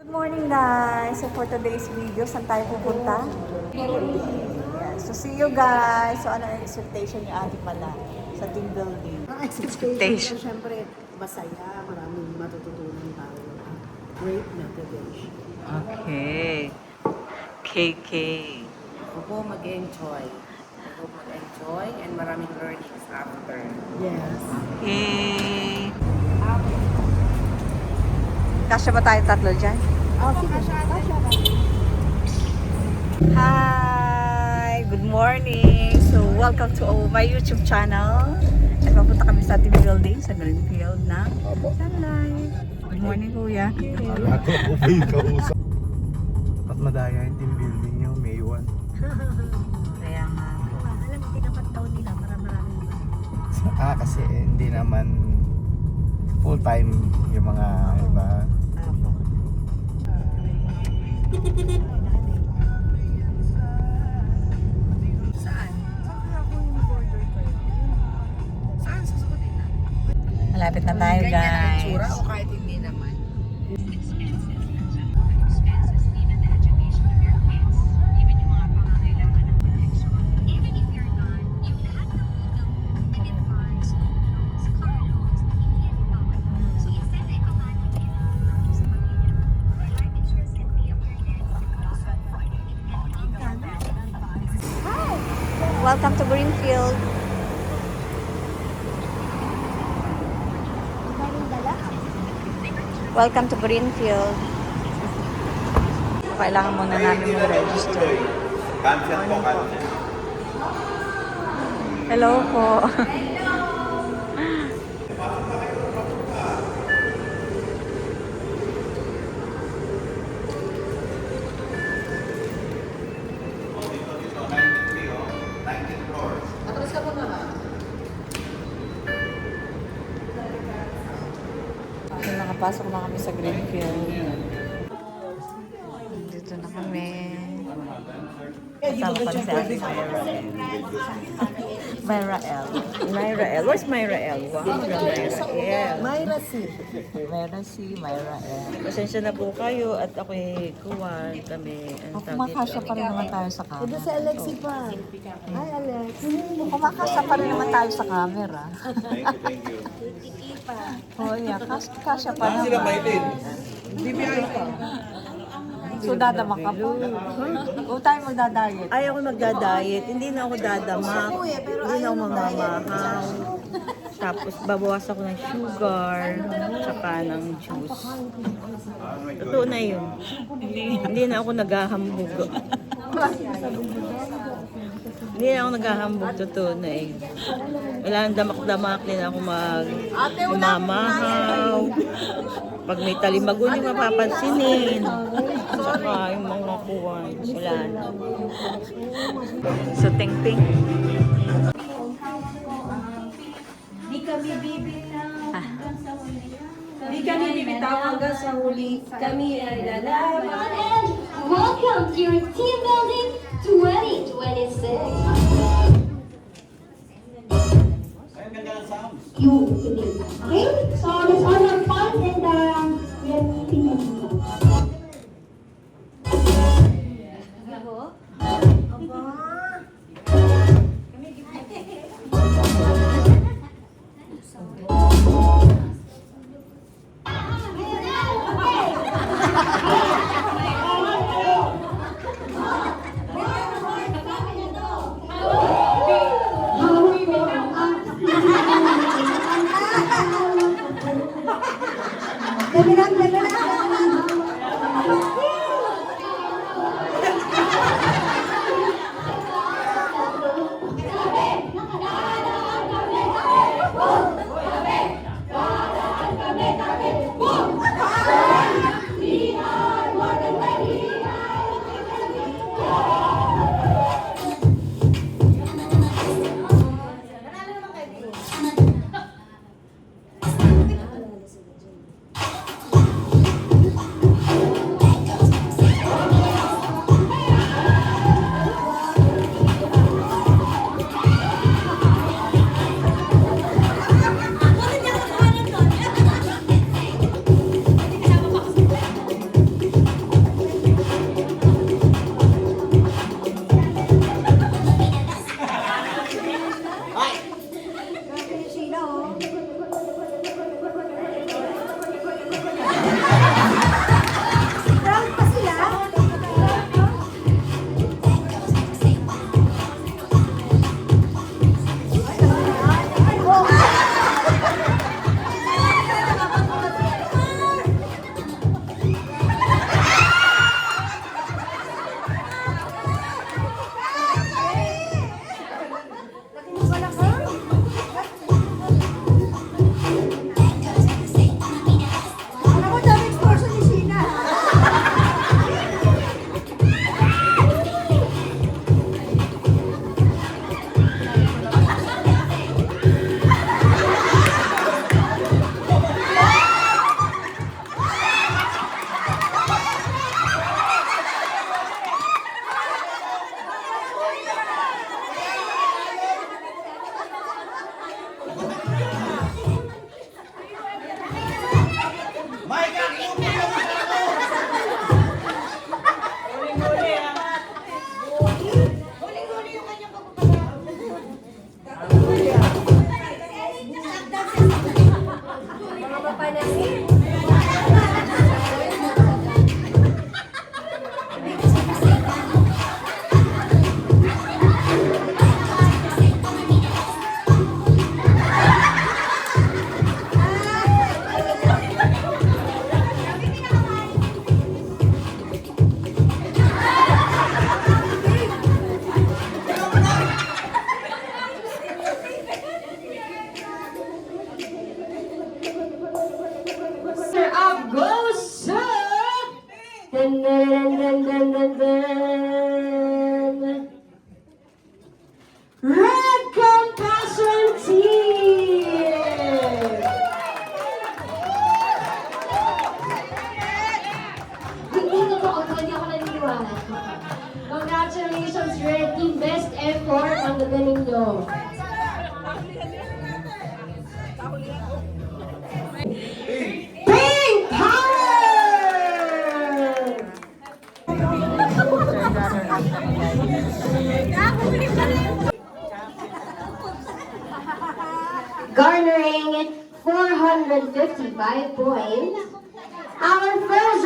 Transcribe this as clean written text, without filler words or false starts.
Good morning guys! So for today's video, saan tayo pupunta? Yeah. So see you guys! So ano ang expectation niyo ate pala sa team building? Ang expectation ko, syempre, masaya, maraming matututunan tayo. Great motivation. Okay. KK. Ako po mag-enjoy. And maraming learnings after. Yes. Okay. Kasya ba tayo tatlo dyan? Oh, sige. Kasha. Hi! Good morning! So, welcome to my YouTube channel. At papunta kami sa team building sa Greenfield ng Sunlight. Good morning, Kuya. Ako po yung kausap. At madaya yung team building nyo, May 1. Kaya nga. Alam mo, tinapat daw nila para maraming Kasi hindi naman full time yung mga iba. Malapit na tayo, guys. O kahit hindi naman? Welcome to Greenfield. Welcome to Greenfield. Kailangan muna namin mag-register. Hello po. Nakapasok na kami sa Greenfield. Dito na kami. Kasama pa si Ate Myra L. Myra L. Where's Myra L? Wow, Myra L. Myra C. Myra C, Myra L. Pasensya na po kayo at ako'y kuwan kami. Kumakasya pa rin naman tayo sa camera. Ito si Alexi pa. Hi, Alex. Kumakasya pa rin naman tayo sa camera. Thank you. Oh yeah, kasya pa naman. So dadama ka po? Kung tayo magdadayet. Ay, ako magda-diet. Hindi na ako dadamak. Hindi na ako mamamahaw. Tapos babawas ako ng sugar, tsaka ng juice. Totoo na yun. Hindi na ako naghahambog. Hindi na ako naghahambog. Totoo na eh. Wala nang damak-damak. Hindi na ako mamamahaw. Pag may talimago, hindi mapapansinin. Saka yung mga kuwan. Wala na. So ting-ting. Di kami bibitaw hanggang sa huli. Kami ay lalaban. Welcome to your Team Building 2026. Okay, so let's all have fun and we are meeting you. Dun, dun, dun, dun, dun, dun. Red Compassion Team! Hindi totoo ito, hindi ako naniniwala. Congratulations, Red Team. Best effort ang gagaling nyo. Pink Power! Garnering 455 points. Our first